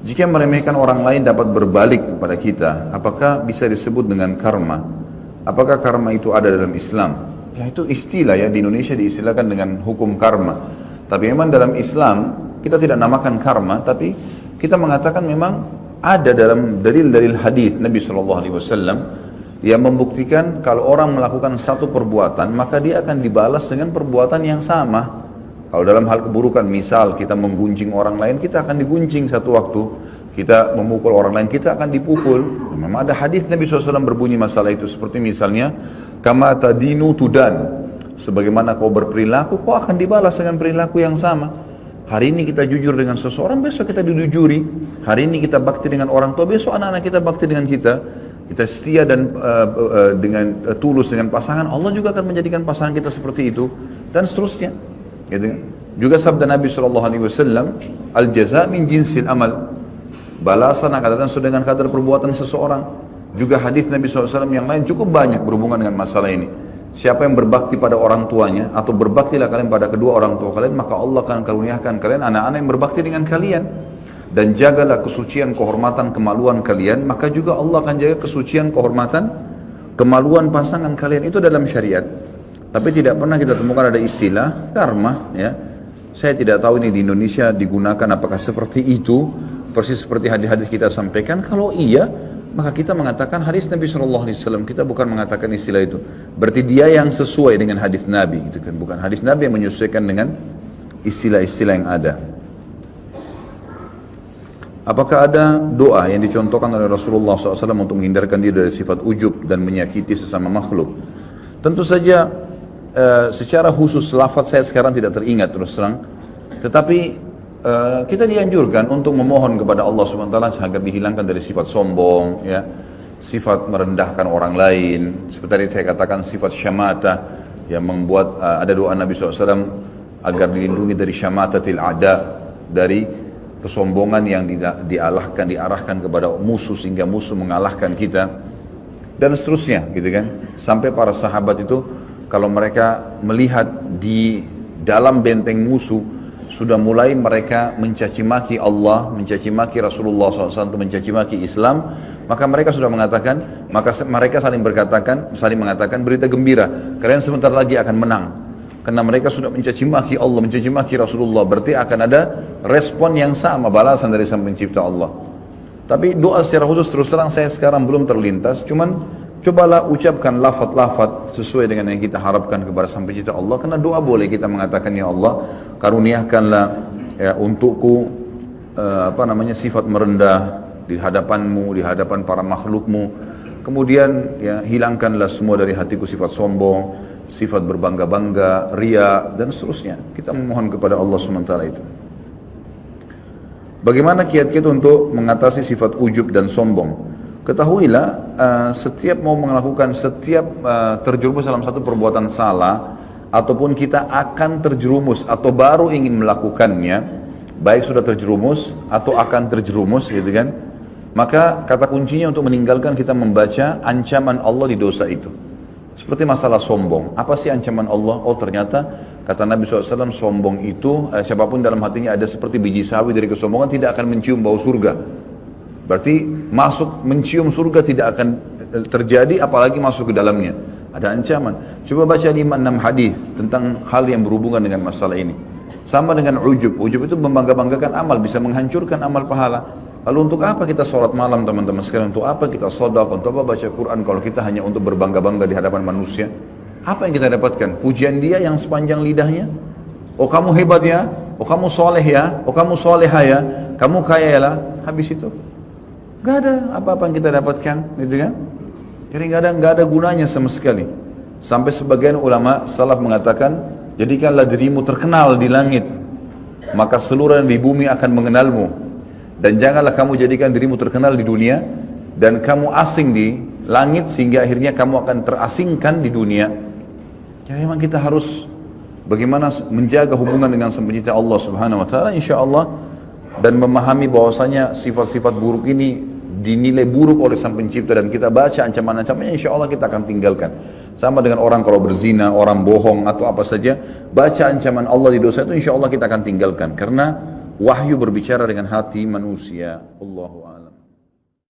Jika meremehkan orang lain dapat berbalik kepada kita, apakah bisa disebut dengan karma? Apakah karma itu ada dalam Islam? Ya itu istilah ya, di Indonesia diistilahkan dengan hukum karma. Tapi memang dalam Islam kita tidak namakan karma, tapi kita mengatakan memang ada dalam dalil-dalil hadis Nabi SAW yang membuktikan kalau orang melakukan satu perbuatan maka dia akan dibalas dengan perbuatan yang sama. Kalau dalam hal keburukan, misal kita menggunjing orang lain, kita akan digunjing satu waktu. Kita memukul orang lain, kita akan dipukul. Memang ada hadis Nabi SAW berbunyi masalah itu, seperti misalnya kama tadinu tudan, sebagaimana kau berperilaku, kau akan dibalas dengan perilaku yang sama. Hari ini kita jujur dengan seseorang, besok kita dijujuri. Hari ini kita bakti dengan orang tua, besok anak-anak kita bakti dengan kita. Kita setia dan dengan tulus dengan pasangan, Allah juga akan menjadikan pasangan kita seperti itu, dan seterusnya. Gitu. Juga sabda Nabi SAW, al-jaza min jinsil amal, balasan akan datang sesuai dengan kadar perbuatan seseorang. Juga hadis Nabi SAW yang lain cukup banyak berhubungan dengan masalah ini. Siapa yang berbakti pada orang tuanya, atau berbaktilah kalian pada kedua orang tua kalian, maka Allah akan karuniakan kalian anak-anak yang berbakti dengan kalian. Dan jagalah kesucian, kehormatan, kemaluan kalian, maka juga Allah akan jaga kesucian, kehormatan, kemaluan pasangan kalian. Itu dalam syariat. Tapi tidak pernah kita temukan ada istilah karma, ya. Saya tidak tahu ini di Indonesia digunakan apakah seperti itu, persis seperti hadis-hadis kita sampaikan. Kalau iya, maka kita mengatakan hadis Nabi SAW. Kita bukan mengatakan istilah itu. Berarti dia yang sesuai dengan hadis Nabi, gitu kan? Bukan hadis Nabi yang menyesuaikan dengan istilah-istilah yang ada. Apakah ada doa yang dicontohkan oleh Rasulullah SAW untuk menghindarkan diri dari sifat ujub dan menyakiti sesama makhluk? Tentu saja secara khusus lafaz saya sekarang tidak teringat terus terang. Tetapi kita dianjurkan untuk memohon kepada Allah SWT agar dihilangkan dari sifat sombong, ya, sifat merendahkan orang lain. Seperti tadi saya katakan sifat syamata yang membuat ada doa Nabi SAW agar dilindungi dari syamatatil a'da, dari kesombongan yang diarahkan kepada musuh sehingga musuh mengalahkan kita, dan seterusnya, gitu kan. Sampai para sahabat itu kalau mereka melihat di dalam benteng musuh sudah mulai mereka mencaci maki Allah, mencaci maki Rasulullah SAW, mencaci maki Islam, maka mereka sudah mengatakan, maka mereka saling mengatakan berita gembira, kalian sebentar lagi akan menang. Karena mereka sudah mencaci maki Allah, mencaci maki Rasulullah, berarti akan ada respon yang sama, balasan dari Sang Pencipta Allah. Tapi doa secara khusus terus terang saya sekarang belum terlintas, cuman cobalah ucapkan lafaz-lafaz sesuai dengan yang kita harapkan kepada Sang Pencipta Allah. Karena doa boleh kita mengatakan, ya Allah, karuniakanlah ya untukku sifat merendah di hadapanmu, di hadapan para makhlukmu. Kemudian ya hilangkanlah semua dari hatiku sifat sombong, sifat berbangga-bangga, ria, dan seterusnya. Kita memohon kepada Allah SWT itu. Bagaimana kiat-kiat untuk mengatasi sifat ujub dan sombong? Ketahuilah, setiap mau melakukan, terjerumus dalam satu perbuatan salah, ataupun kita akan terjerumus atau baru ingin melakukannya, baik sudah terjerumus atau akan terjerumus, gitu kan, maka kata kuncinya untuk meninggalkan, kita membaca ancaman Allah di dosa itu. Seperti masalah sombong, apa sih ancaman Allah? Oh ternyata kata Nabi SAW, sombong itu siapapun dalam hatinya ada seperti biji sawi dari kesombongan tidak akan mencium bau surga. Berarti mencium surga tidak akan terjadi, apalagi masuk ke dalamnya. Ada ancaman. Coba baca 5-6 hadis tentang hal yang berhubungan dengan masalah ini. Sama dengan ujub. Ujub itu membangga-banggakan amal, bisa menghancurkan amal pahala. Lalu untuk apa kita sholat malam, teman-teman sekalian? Untuk apa kita sedekah? Untuk apa baca Quran kalau kita hanya untuk berbangga-bangga di hadapan manusia? Apa yang kita dapatkan? Pujian dia yang sepanjang lidahnya. Oh kamu hebat ya, oh kamu soleh ya, oh kamu soleha ya, kamu kaya ya lah. Habis itu gak ada apa-apa yang kita dapatkan, gitu kan? Jadi gak ada gunanya sama sekali. Sampai sebagian ulama salaf mengatakan, jadikanlah dirimu terkenal di langit, maka seluruh yang di bumi akan mengenalmu. Dan janganlah kamu jadikan dirimu terkenal di dunia dan kamu asing di langit sehingga akhirnya kamu akan terasingkan di dunia. Jadi memang kita harus bagaimana menjaga hubungan dengan Sang Pencipta Allah Subhanahu wa taala, insyaallah, dan memahami bahwasanya sifat-sifat buruk ini dinilai buruk oleh Sang Pencipta dan kita baca ancaman-ancamannya, insyaallah kita akan tinggalkan. Sama dengan orang kalau berzina, orang bohong atau apa saja, baca ancaman Allah di dosa itu, insyaallah kita akan tinggalkan. Karena wahyu berbicara dengan hati manusia. Allahu a'lam.